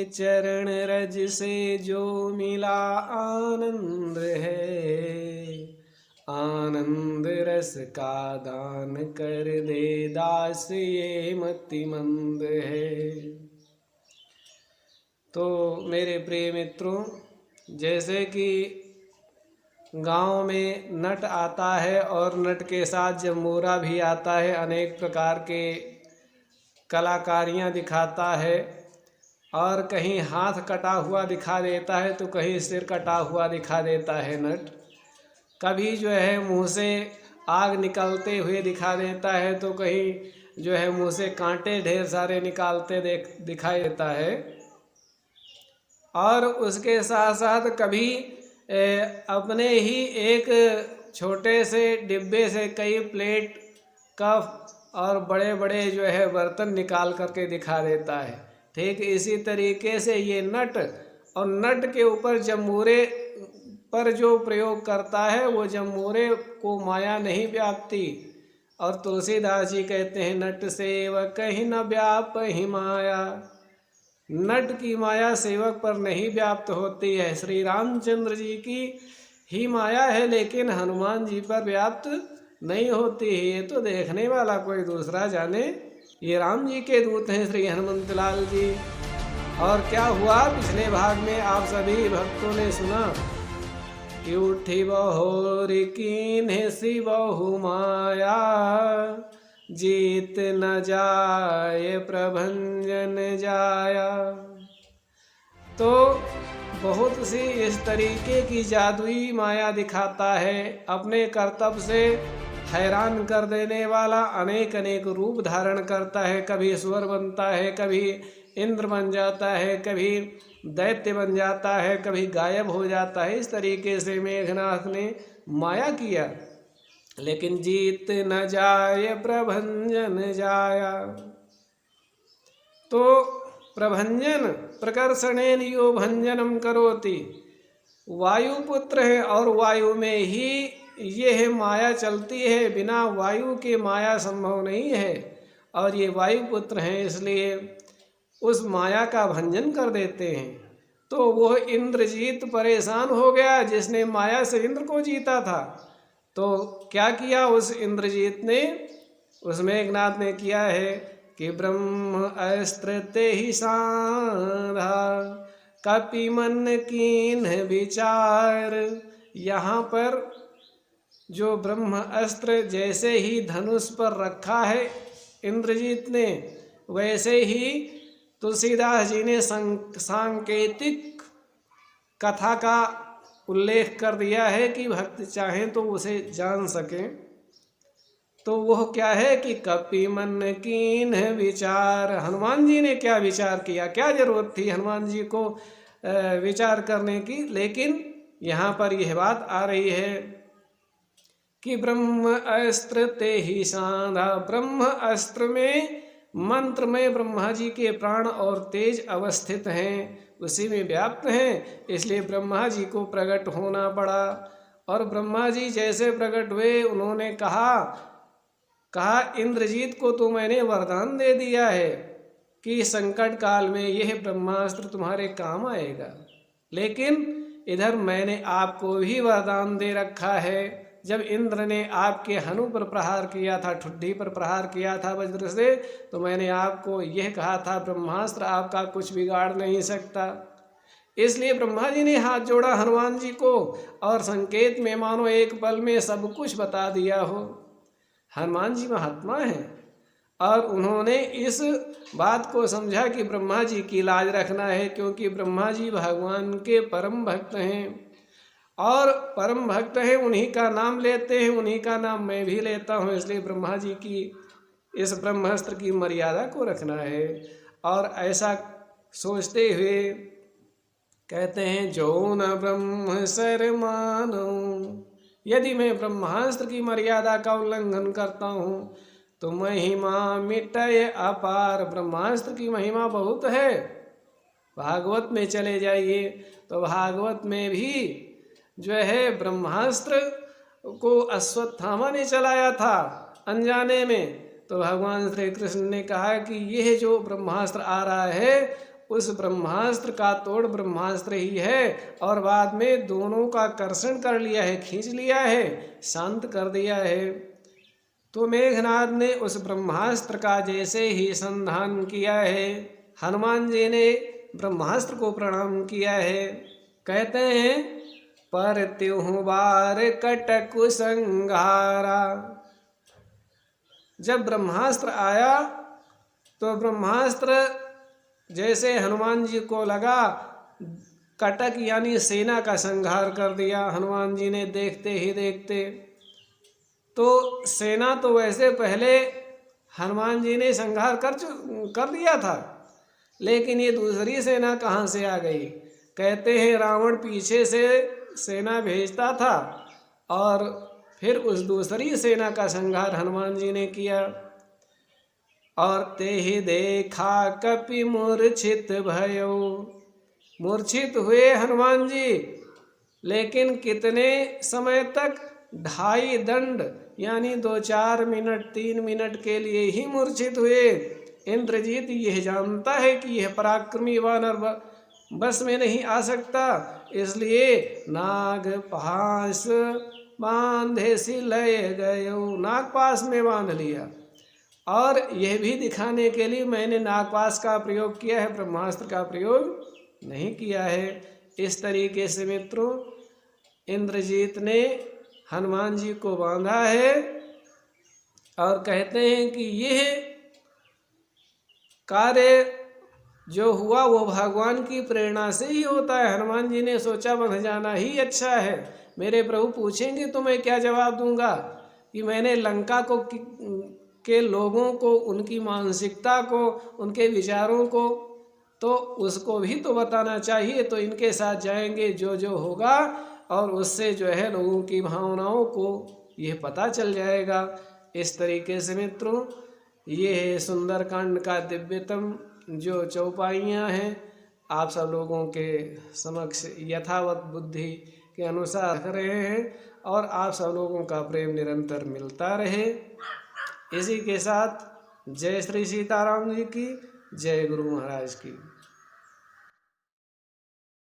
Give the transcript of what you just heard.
चरण रज से जो मिला आनंद है, आनंद रस का दान कर दे दास ये मतिमंद है। तो मेरे प्रिय मित्रों, जैसे कि गांव में नट आता है और नट के साथ जब मोरा भी आता है, अनेक प्रकार के कलाकारियां दिखाता है, और कहीं हाथ कटा हुआ दिखा देता है तो कहीं सिर कटा हुआ दिखा देता है नट। कभी जो है मुंह से आग निकलते हुए दिखा देता है तो कहीं जो है मुंह से कांटे ढेर सारे निकालते दिखाई देता है। और उसके साथ साथ कभी अपने ही एक छोटे से डिब्बे से कई प्लेट, कप और बड़े बड़े जो है बर्तन निकाल करके दिखा देता है। ठीक इसी तरीके से ये नट, और नट के ऊपर जमूरे पर जो प्रयोग करता है वो जमूरे को माया नहीं व्यापती। और तुलसीदास जी कहते हैं, नट सेवक कहीं न व्याप ही माया। नट की माया सेवक पर नहीं व्याप्त होती है। श्री रामचंद्र जी की ही माया है लेकिन हनुमान जी पर व्याप्त नहीं होती है। ये तो देखने वाला कोई दूसरा जाने। ये राम जी के दूत हैं श्री हनुमंत लाल जी। और क्या हुआ, पिछले भाग में आप सभी भक्तों ने सुना कि उठी बहोर कीन्हे सी बहु माया, जीत न जाए प्रभंजन जाया। तो बहुत सी इस तरीके की जादुई माया दिखाता है, अपने कर्तव्य से हैरान कर देने वाला अनेक अनेक रूप धारण करता है। कभी सुअर बनता है, कभी इंद्र बन जाता है, कभी दैत्य बन जाता है, कभी गायब हो जाता है। इस तरीके से मेघनाथ ने माया किया, लेकिन जीत न जाए प्रभंजन जाया। तो प्रभंजन प्रकर्षणेन यो भंजनम करोति, वायुपुत्र है और वायु में ही यह माया चलती है, बिना वायु के माया संभव नहीं है। और ये वायुपुत्र हैं इसलिए उस माया का भंजन कर देते हैं। तो वह इंद्रजीत परेशान हो गया जिसने माया से इंद्र को जीता था। तो क्या किया उस इंद्रजीत ने, उस मेघनाथ ने किया है कि ब्रह्म अस्त्र ते ही साधा, कपि मन कीन्ह विचार। यहाँ पर जो ब्रह्म अस्त्र जैसे ही धनुष पर रखा है इंद्रजीत ने, वैसे ही तुलसीदास जी ने सांकेतिक कथा का उल्लेख कर दिया है कि भक्त चाहें तो उसे जान सकें। तो वह क्या है कि कपि मन कीन्ह विचार। हनुमान जी ने क्या विचार किया, क्या जरूरत थी हनुमान जी को विचार करने की। लेकिन यहाँ पर यह बात आ रही है कि ब्रह्म अस्त्र ते ही साधा। ब्रह्म अस्त्र में, मंत्र में ब्रह्मा जी के प्राण और तेज अवस्थित हैं, उसी में व्याप्त हैं। इसलिए ब्रह्मा जी को प्रकट होना पड़ा। और ब्रह्मा जी जैसे प्रकट हुए, उन्होंने कहा इंद्रजीत को तो मैंने वरदान दे दिया है कि संकट काल में यह ब्रह्मास्त्र तुम्हारे काम आएगा, लेकिन इधर मैंने आपको भी वरदान दे रखा है। जब इंद्र ने आपके हनु पर प्रहार किया था, ठुड्डी पर प्रहार किया था वज्र से, तो मैंने आपको यह कहा था ब्रह्मास्त्र आपका कुछ बिगाड़ नहीं सकता। इसलिए ब्रह्मा जी ने हाथ जोड़ा हनुमान जी को और संकेत में मानो एक पल में सब कुछ बता दिया हो। हनुमान जी महात्मा हैं और उन्होंने इस बात को समझा कि ब्रह्मा जी की लाज रखना है, क्योंकि ब्रह्मा जी भगवान के परम भक्त हैं। और परम भक्त हैं, उन्हीं का नाम लेते हैं, उन्हीं का नाम मैं भी लेता हूँ। इसलिए ब्रह्मा जी की इस ब्रह्मास्त्र की मर्यादा को रखना है। और ऐसा सोचते हुए कहते हैं, जो न ब्रह्म सर मानो, यदि मैं ब्रह्मास्त्र की मर्यादा का उल्लंघन करता हूँ तो महिमा मिटय अपार। ब्रह्मास्त्र की महिमा बहुत है। भागवत में चले जाइए तो भागवत में भी जो है ब्रह्मास्त्र को अश्वत्थामा ने चलाया था अनजाने में। तो भगवान श्री कृष्ण ने कहा कि यह जो ब्रह्मास्त्र आ रहा है उस ब्रह्मास्त्र का तोड़ ब्रह्मास्त्र ही है और बाद में दोनों का कर्षण कर लिया है, खींच लिया है, शांत कर दिया है। तो मेघनाद ने उस ब्रह्मास्त्र का जैसे ही संधान किया है, हनुमान जी ने ब्रह्मास्त्र को प्रणाम किया है। कहते हैं पर त्यों बार कटकु संघारा। जब ब्रह्मास्त्र आया तो ब्रह्मास्त्र जैसे हनुमान जी को लगा, कटक यानी सेना का संहार कर दिया हनुमान जी ने देखते ही देखते। तो सेना तो वैसे पहले हनुमान जी ने संहार कर दिया था, लेकिन ये दूसरी सेना कहाँ से आ गई। कहते हैं रावण पीछे से सेना भेजता था और फिर उस दूसरी सेना का संहार हनुमान जी ने किया। और ते ही देखा कपि मूर्छित भयो। मूर्छित हुए हनुमान जी, लेकिन कितने समय तक, 2.5 दंड यानी 2-4 मिनट 3 मिनट के लिए ही मूर्छित हुए। इंद्रजीत यह जानता है कि यह पराक्रमी वानर बस में नहीं आ सकता, इसलिए नाग पास बांधे सी लय गयो, नागपास में बांध लिया। और यह भी दिखाने के लिए मैंने नागपास का प्रयोग किया है, ब्रह्मास्त्र का प्रयोग नहीं किया है। इस तरीके से मित्रों इंद्रजीत ने हनुमान जी को बांधा है और कहते हैं कि यह कार्य जो हुआ वो भगवान की प्रेरणा से ही होता है। हनुमान जी ने सोचा बंध जाना ही अच्छा है, मेरे प्रभु पूछेंगे तो मैं क्या जवाब दूंगा कि मैंने लंका के लोगों को, उनकी मानसिकता को, उनके विचारों को, तो उसको भी तो बताना चाहिए। तो इनके साथ जाएंगे, जो जो होगा और उससे जो है लोगों की भावनाओं को यह पता चल जाएगा। इस तरीके से मित्रों ये है सुंदरकांड का दिव्यतम जो चौपाइयाँ हैं, आप सब लोगों के समक्ष यथावत बुद्धि के अनुसार रख रहे हैं और आप सब लोगों का प्रेम निरंतर मिलता रहे। इसी के साथ जय श्री सीताराम जी की, जय गुरु महाराज की।